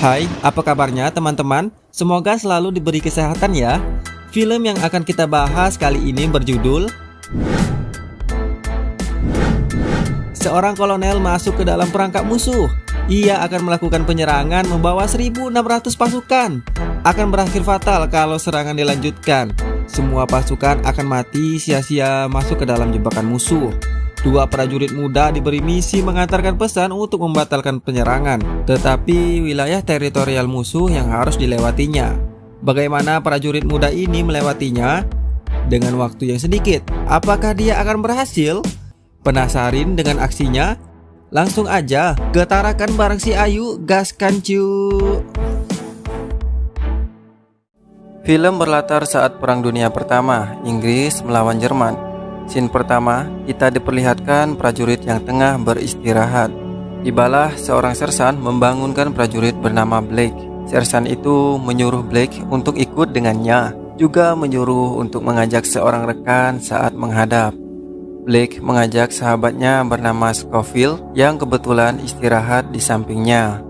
Hai, apa kabarnya teman-teman? Semoga selalu diberi kesehatan ya. Film yang akan kita bahas kali ini berjudul Seorang kolonel masuk ke dalam perangkap musuh. Ia akan melakukan penyerangan membawa 1.600 pasukan. Akan berakhir fatal kalau serangan dilanjutkan. Semua pasukan akan mati sia-sia masuk ke dalam jebakan musuh. Dua prajurit muda diberi misi mengantarkan pesan untuk membatalkan penyerangan, tetapi wilayah teritorial musuh yang harus dilewatinya. Bagaimana prajurit muda ini melewatinya? Dengan waktu yang sedikit, apakah dia akan berhasil? Penasaran dengan aksinya? Langsung aja, getarakan bareng si Ayu, gaskan cu! Film berlatar saat Perang Dunia Pertama, Inggris melawan Jerman. Scene pertama, kita diperlihatkan prajurit yang tengah beristirahat. Tibalah seorang sersan membangunkan prajurit bernama Blake. Sersan itu menyuruh Blake untuk ikut dengannya, juga menyuruh untuk mengajak seorang rekan saat menghadap. Blake mengajak sahabatnya bernama Scofield yang kebetulan istirahat di sampingnya.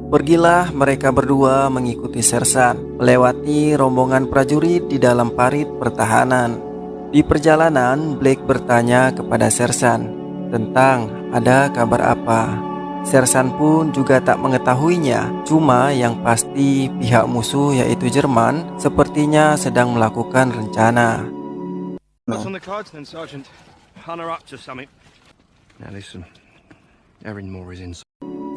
Pergilah mereka berdua mengikuti sersan, melewati rombongan prajurit di dalam parit pertahanan. Di perjalanan, Blake bertanya kepada sersan tentang ada kabar apa. Sersan pun juga tak mengetahuinya. Cuma yang pasti pihak musuh yaitu Jerman sepertinya sedang melakukan rencana.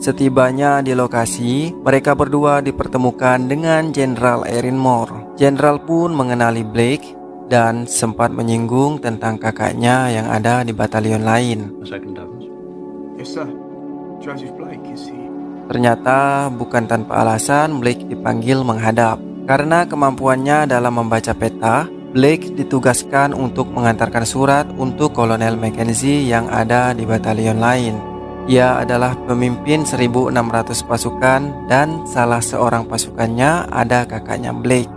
Setibanya di lokasi, mereka berdua dipertemukan dengan Jenderal Erin Moore. Jenderal pun mengenali Blake dan sempat menyinggung tentang kakaknya yang ada di batalion lain. Ternyata bukan tanpa alasan Blake dipanggil menghadap. Karena kemampuannya dalam membaca peta, Blake ditugaskan untuk mengantarkan surat untuk Kolonel Mackenzie yang ada di batalion lain. Ia adalah pemimpin 1.600 pasukan dan salah seorang pasukannya ada kakaknya Blake.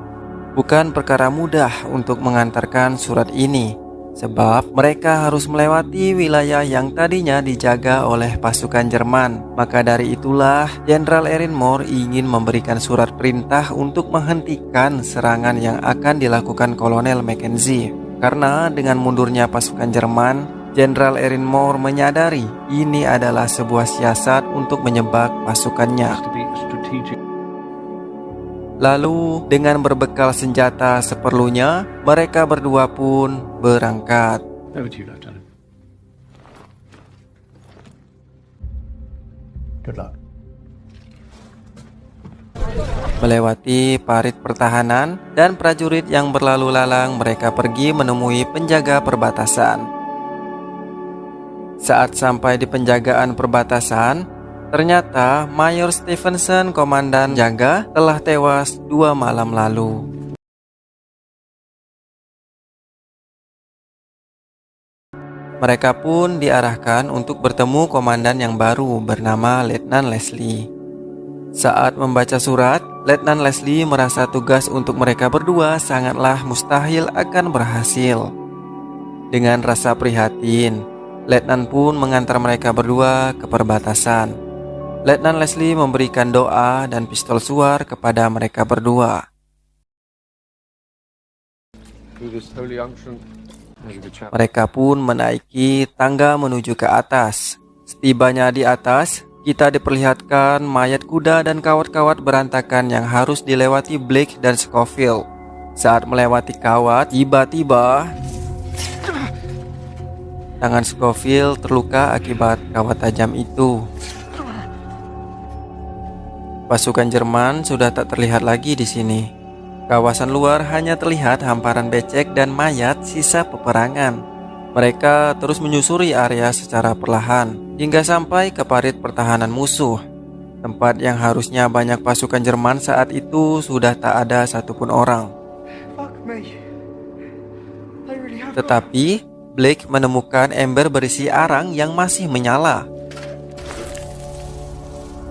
Bukan perkara mudah untuk mengantarkan surat ini, sebab mereka harus melewati wilayah yang tadinya dijaga oleh pasukan Jerman. Maka dari itulah Jenderal Erin Moore ingin memberikan surat perintah untuk menghentikan serangan yang akan dilakukan Kolonel Mackenzie. Karena dengan mundurnya pasukan Jerman, Jenderal Erin Moore menyadari ini adalah sebuah siasat untuk menyebak pasukannya. Lalu dengan berbekal senjata seperlunya, mereka berdua pun berangkat. Melewati parit pertahanan dan prajurit yang berlalu lalang, mereka pergi menemui penjaga perbatasan. Saat sampai di penjagaan perbatasan, ternyata Mayor Stevenson, komandan jaga, telah tewas 2 malam lalu. Mereka pun diarahkan untuk bertemu komandan yang baru bernama Letnan Leslie. Saat membaca surat, Letnan Leslie merasa tugas untuk mereka berdua sangatlah mustahil akan berhasil. Dengan rasa prihatin, Letnan pun mengantar mereka berdua ke perbatasan. Letnan Leslie memberikan doa dan pistol suar kepada mereka berdua. Mereka pun menaiki tangga menuju ke atas. Setibanya di atas, kita diperlihatkan mayat kuda dan kawat-kawat berantakan yang harus dilewati Blake dan Scofield. Saat melewati kawat, tiba-tiba tangan Scofield terluka akibat kawat tajam itu. Pasukan Jerman sudah tak terlihat lagi di sini. Kawasan luar hanya terlihat hamparan becek dan mayat sisa peperangan. Mereka terus menyusuri area secara perlahan hingga sampai ke parit pertahanan musuh. Tempat yang harusnya banyak pasukan Jerman saat itu sudah tak ada satupun orang. Tetapi Blake menemukan ember berisi arang yang masih menyala.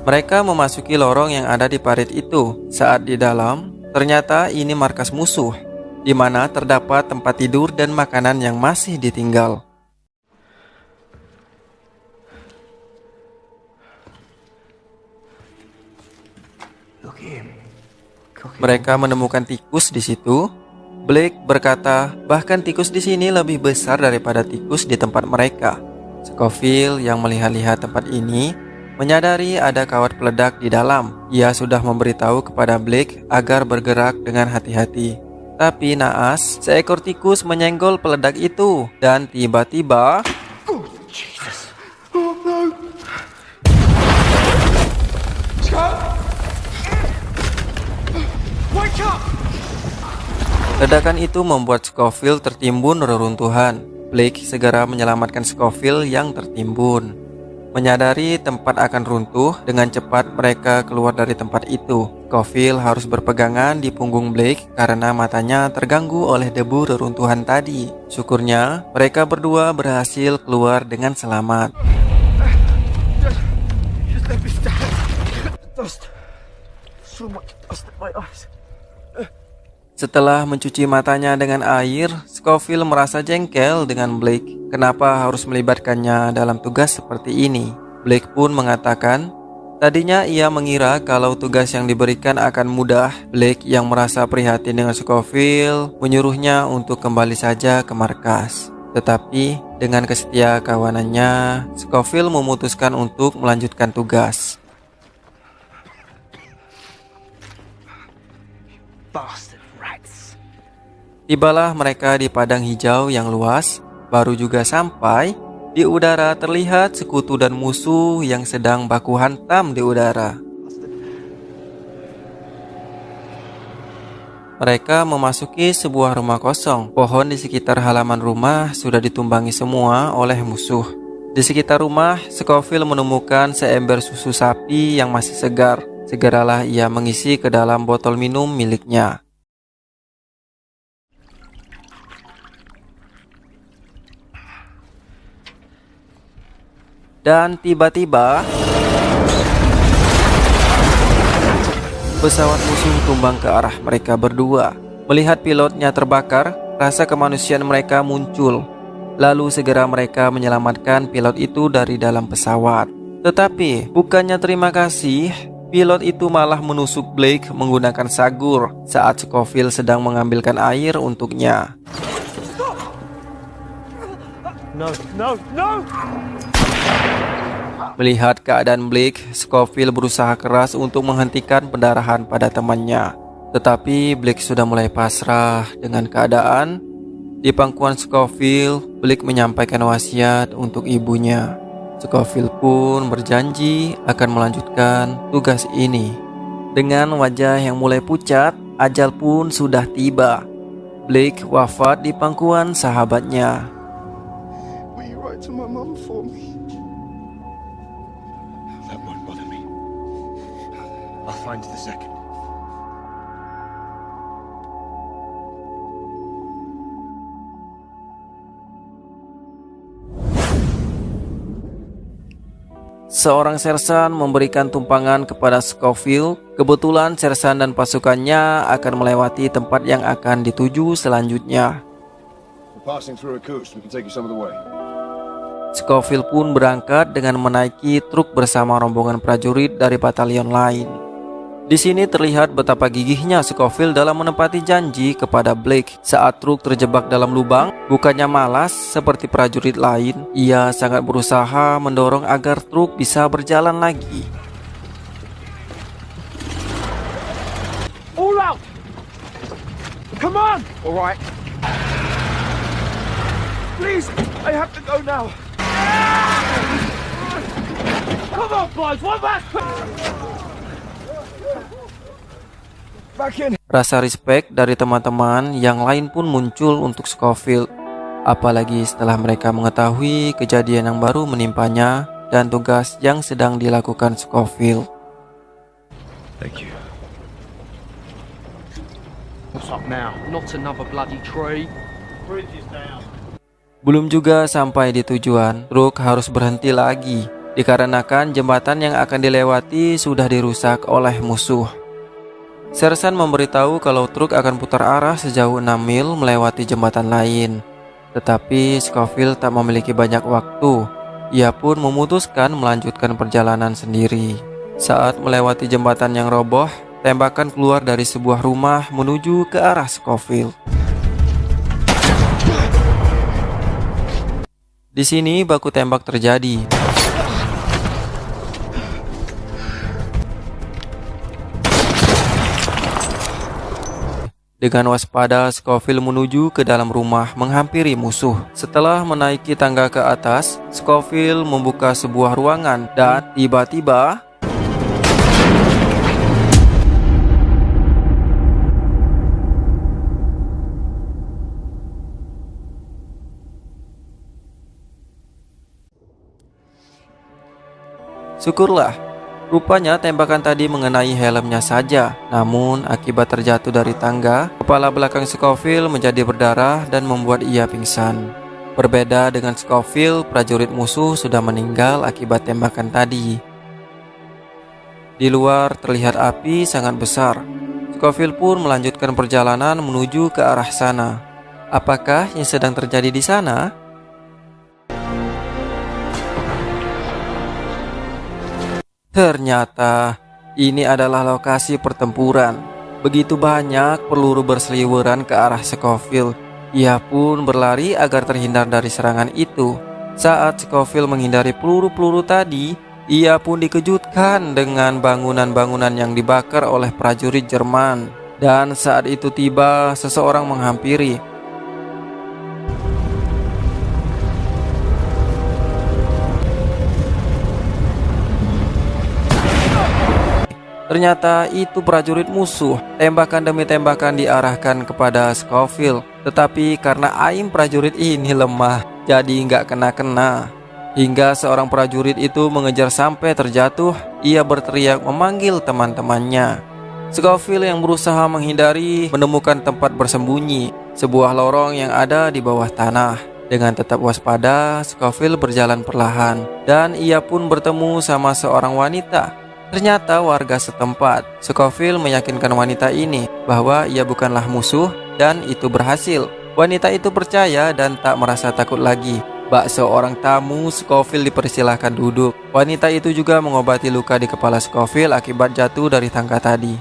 Mereka memasuki lorong yang ada di parit itu. Saat di dalam, ternyata ini markas musuh, di mana terdapat tempat tidur dan makanan yang masih ditinggal. Mereka menemukan tikus di situ. Blake berkata, bahkan tikus di sini lebih besar daripada tikus di tempat mereka. Scofield yang melihat-lihat tempat ini menyadari ada kawat peledak di dalam. Ia sudah memberitahu kepada Blake agar bergerak dengan hati-hati. Tapi naas, seekor tikus menyenggol peledak itu dan tiba-tiba ledakan itu membuat Scofield tertimbun reruntuhan. Blake segera menyelamatkan Scofield yang tertimbun. Menyadari tempat akan runtuh, dengan cepat mereka keluar dari tempat itu. Scofield harus berpegangan di punggung Blake karena matanya terganggu oleh debu reruntuhan tadi. Syukurnya, mereka berdua berhasil keluar dengan selamat. Setelah mencuci matanya dengan air, Scofield merasa jengkel dengan Blake. Kenapa harus melibatkannya dalam tugas seperti ini? Blake pun mengatakan, tadinya ia mengira kalau tugas yang diberikan akan mudah. Blake yang merasa prihatin dengan Scofield menyuruhnya untuk kembali saja ke markas. Tetapi dengan kesetia kawanannya, Scofield memutuskan untuk melanjutkan tugas. Tibalah mereka di padang hijau yang luas. Baru juga sampai, di udara terlihat sekutu dan musuh yang sedang baku hantam di udara. Mereka memasuki sebuah rumah kosong. Pohon di sekitar halaman rumah sudah ditumbangi semua oleh musuh. Di sekitar rumah, Scofield menemukan seember susu sapi yang masih segar. Segeralah ia mengisi ke dalam botol minum miliknya. Dan tiba-tiba pesawat musuh tumbang ke arah mereka berdua. Melihat pilotnya terbakar, rasa kemanusiaan mereka muncul. Lalu segera mereka menyelamatkan pilot itu dari dalam pesawat. Tetapi bukannya terima kasih, pilot itu malah menusuk Blake menggunakan sagur saat Scofield sedang mengambilkan air untuknya. No. Melihat keadaan Blake, Scofield berusaha keras untuk menghentikan pendarahan pada temannya. Tetapi Blake sudah mulai pasrah dengan keadaan. Di pangkuan Scofield, Blake menyampaikan wasiat untuk ibunya. Scofield pun berjanji akan melanjutkan tugas ini. Dengan wajah yang mulai pucat, ajal pun sudah tiba. Blake wafat di pangkuan sahabatnya. Will you write to my mum for me? That won't bother me. I'll find the second. Seorang sersan memberikan tumpangan kepada Scofield. Kebetulan sersan dan pasukannya akan melewati tempat yang akan dituju selanjutnya. Scofield pun berangkat dengan menaiki truk bersama rombongan prajurit dari batalion lain. Di sini terlihat betapa gigihnya Scofield dalam menepati janji kepada Blake. Saat truk terjebak dalam lubang, bukannya malas seperti prajurit lain, ia sangat berusaha mendorong agar truk bisa berjalan lagi. All out! Come on! All right. Please, I have to go now. Come on, boys, one last Rasa respect dari teman-teman yang lain pun muncul untuk Scofield. Apalagi setelah mereka mengetahui kejadian yang baru menimpanya dan tugas yang sedang dilakukan Scofield. Thank you. What's up now? Not another bloody tree. Bridge is down. Belum juga sampai di tujuan, truk harus berhenti lagi dikarenakan jembatan yang akan dilewati sudah dirusak oleh musuh. Sersan memberitahu kalau truk akan putar arah sejauh 6 mil melewati jembatan lain. Tetapi Scofield tak memiliki banyak waktu. Ia pun memutuskan melanjutkan perjalanan sendiri. Saat melewati jembatan yang roboh, tembakan keluar dari sebuah rumah menuju ke arah Scofield. Di sini baku tembak terjadi. Dengan waspada, Scofield menuju ke dalam rumah menghampiri musuh. Setelah menaiki tangga ke atas, Scofield membuka sebuah ruangan dan tiba-tiba syukurlah, rupanya tembakan tadi mengenai helmnya saja. Namun akibat terjatuh dari tangga, kepala belakang Scofield menjadi berdarah dan membuat ia pingsan. Berbeda dengan Scofield, prajurit musuh sudah meninggal akibat tembakan tadi. Di luar terlihat api sangat besar. Scofield pun melanjutkan perjalanan menuju ke arah sana. Apakah yang sedang terjadi di sana? Ternyata ini adalah lokasi pertempuran. Begitu banyak peluru berseliweran ke arah Scofield. Ia pun berlari agar terhindar dari serangan itu. Saat Scofield menghindari peluru-peluru tadi, ia pun dikejutkan dengan bangunan-bangunan yang dibakar oleh prajurit Jerman. Dan saat itu tiba seseorang menghampiri. Ternyata itu prajurit musuh. Tembakan demi tembakan diarahkan kepada Scofield. Tetapi karena aim prajurit ini lemah, jadi nggak kena-kena. Hingga seorang prajurit itu mengejar sampai terjatuh. Ia berteriak memanggil teman-temannya. Scofield yang berusaha menghindari menemukan tempat bersembunyi, sebuah lorong yang ada di bawah tanah. Dengan tetap waspada, Scofield berjalan perlahan. Dan ia pun bertemu sama seorang wanita. Ternyata warga setempat. Scofield meyakinkan wanita ini bahwa ia bukanlah musuh dan itu berhasil. Wanita itu percaya dan tak merasa takut lagi. Bak seorang tamu, Scofield dipersilahkan duduk. Wanita itu juga mengobati luka di kepala Scofield akibat jatuh dari tangga tadi.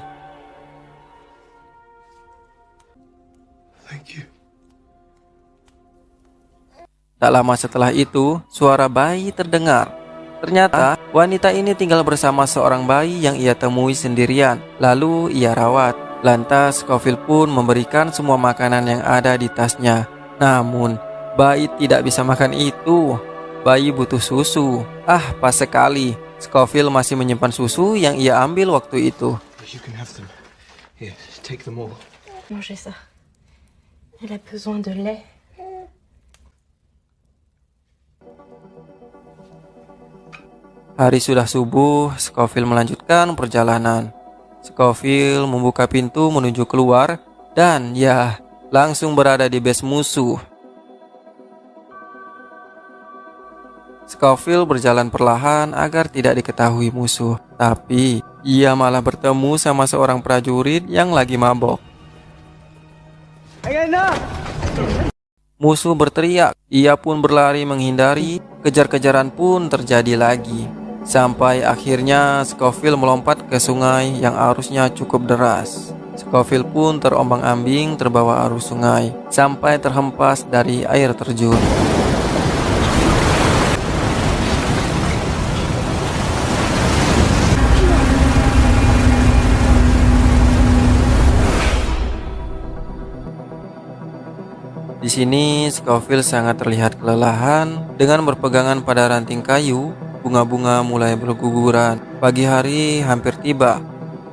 Thank you. Tak lama setelah itu, suara bayi terdengar. Ternyata wanita ini tinggal bersama seorang bayi yang ia temui sendirian. Lalu ia rawat. Lantas Scofield pun memberikan semua makanan yang ada di tasnya. Namun bayi tidak bisa makan itu. Bayi butuh susu. Pas sekali, Scofield masih menyimpan susu yang ia ambil waktu itu. You can have them. Here, take them all. Manger ça. Elle a besoin de lait. Hari sudah subuh, Scofield melanjutkan perjalanan. Scofield membuka pintu menuju keluar dan langsung berada di base musuh. Scofield berjalan perlahan agar tidak diketahui musuh. Tapi ia malah bertemu sama seorang prajurit yang lagi mabok. Musuh berteriak, ia pun berlari menghindari. Kejar-kejaran pun terjadi lagi. Sampai akhirnya Scofield melompat ke sungai yang arusnya cukup deras. Scofield pun terombang-ambing terbawa arus sungai sampai terhempas dari air terjun. Di sini Scofield sangat terlihat kelelahan dengan berpegangan pada ranting kayu. Bunga-bunga mulai berguguran. Pagi hari hampir tiba,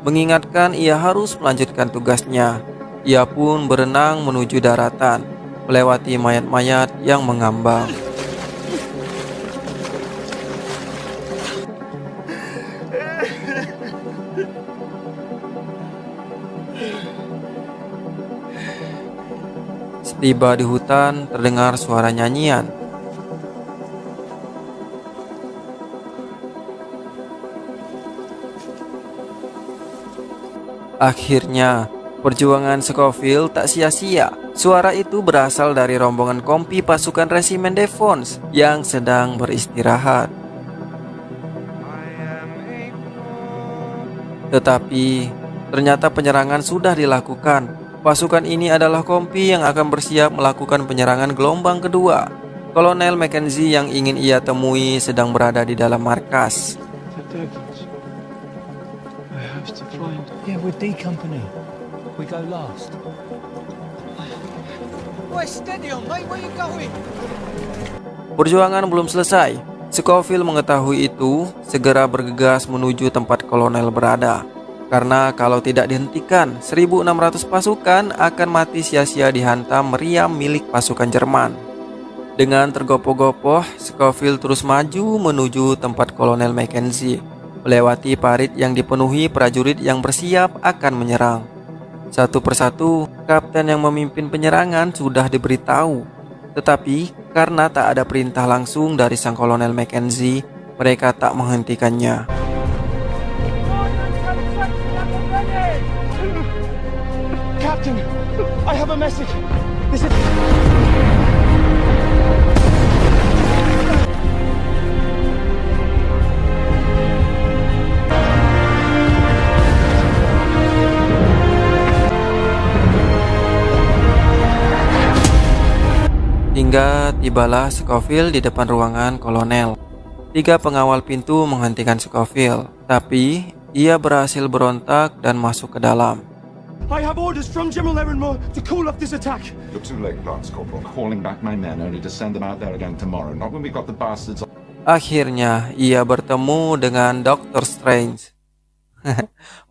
mengingatkan ia harus melanjutkan tugasnya. Ia pun berenang menuju daratan, melewati mayat-mayat yang mengambang. Setiba di hutan, terdengar suara nyanyian. Akhirnya, perjuangan Scofield tak sia-sia. Suara itu berasal dari rombongan kompi pasukan resimen Devons yang sedang beristirahat. Tetapi Ternyata penyerangan sudah dilakukan. Pasukan ini adalah kompi yang akan bersiap melakukan penyerangan gelombang kedua. Kolonel Mackenzie yang ingin ia temui sedang berada di dalam markas. The Durkins. I have to find. Yeah, we're D Company. We go last. Perjuangan belum selesai. Scofield mengetahui itu, segera bergegas menuju tempat kolonel berada. Karena kalau tidak dihentikan, 1.600 pasukan akan mati sia-sia dihantam meriam milik pasukan Jerman. Dengan tergopoh-gopoh, Scofield terus maju menuju tempat kolonel Mackenzie, melewati parit yang dipenuhi prajurit yang bersiap akan menyerang. Satu persatu, kapten yang memimpin penyerangan sudah diberitahu. Tetapi, karena tak ada perintah langsung dari sang kolonel Mackenzie, mereka tak menghentikannya. Captain, I have a message. This is. Hingga tibalah Scofield di depan ruangan kolonel. 3 pengawal pintu menghentikan Scofield, tapi ia berhasil berontak dan masuk ke dalam. I have orders from General Erinmore to call off this attack. You're too late, Lance Corporal. Calling back my men only to send them out there again tomorrow. Not when we got the bastards. Akhirnya ia bertemu dengan Dr. Strange.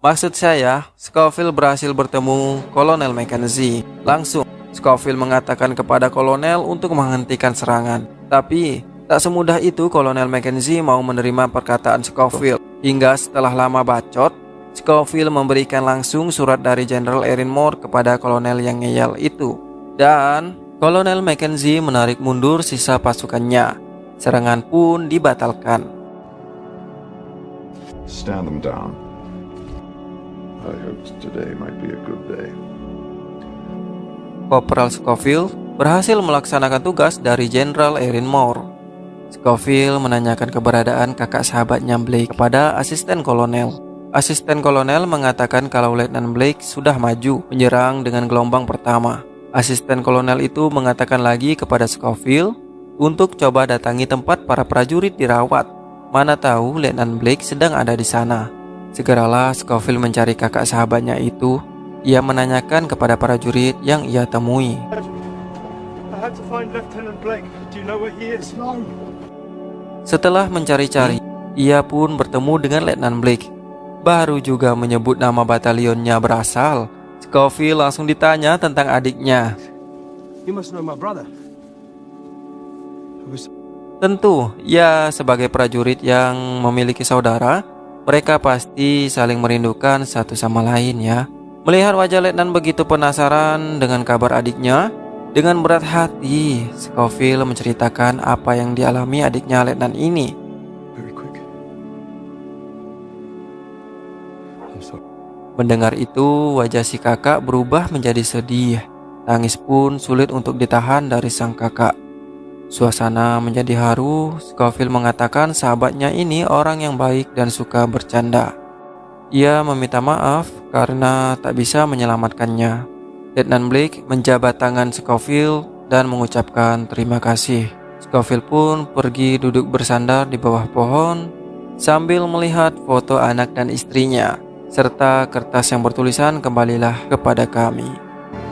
Maksud saya, Scofield berhasil bertemu Kolonel Mackenzie. Langsung Scofield mengatakan kepada kolonel untuk menghentikan serangan. Tapi tak semudah itu Kolonel Mackenzie mau menerima perkataan Scofield. Hingga setelah lama bacot, Scofield memberikan langsung surat dari Jenderal Erinmore kepada kolonel yang ngeyel itu. Dan Kolonel Mackenzie menarik mundur sisa pasukannya. Serangan pun dibatalkan. Stand them down. I hoped today might be a good day. Kopral Scofield berhasil melaksanakan tugas dari Jenderal Erinmore. Scofield menanyakan keberadaan kakak sahabatnya Blake kepada asisten kolonel. Asisten kolonel mengatakan kalau Letnan Blake sudah maju menyerang dengan gelombang pertama. Asisten kolonel itu mengatakan lagi kepada Scofield untuk coba datangi tempat para prajurit dirawat. Mana tahu Letnan Blake sedang ada di sana. Segeralah Scofield mencari kakak sahabatnya itu. Ia menanyakan kepada prajurit yang ia temui. I had to find Lieutenant Blake. Do you know where he is? No. Setelah mencari-cari, ia pun bertemu dengan Letnan Blake. Baru juga menyebut nama batalionnya berasal, Scofield langsung ditanya tentang adiknya. You must know my brother. Tentu, ya sebagai prajurit yang memiliki saudara, mereka pasti saling merindukan satu sama lain ya. Melihat wajah Letnan begitu penasaran dengan kabar adiknya, dengan berat hati, Scofield menceritakan apa yang dialami adiknya Letnan ini. Very quick. I'm sorry. Mendengar itu, wajah si kakak berubah menjadi sedih. Tangis pun sulit untuk ditahan dari sang kakak. Suasana menjadi haru. Scofield mengatakan sahabatnya ini orang yang baik dan suka bercanda. Ia meminta maaf karena tak bisa menyelamatkannya. Letnan Blake menjabat tangan Scofield dan mengucapkan terima kasih. Scofield pun pergi duduk bersandar di bawah pohon sambil melihat foto anak dan istrinya serta kertas yang bertulisan kembalilah kepada kami.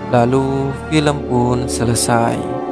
Lalu film pun selesai.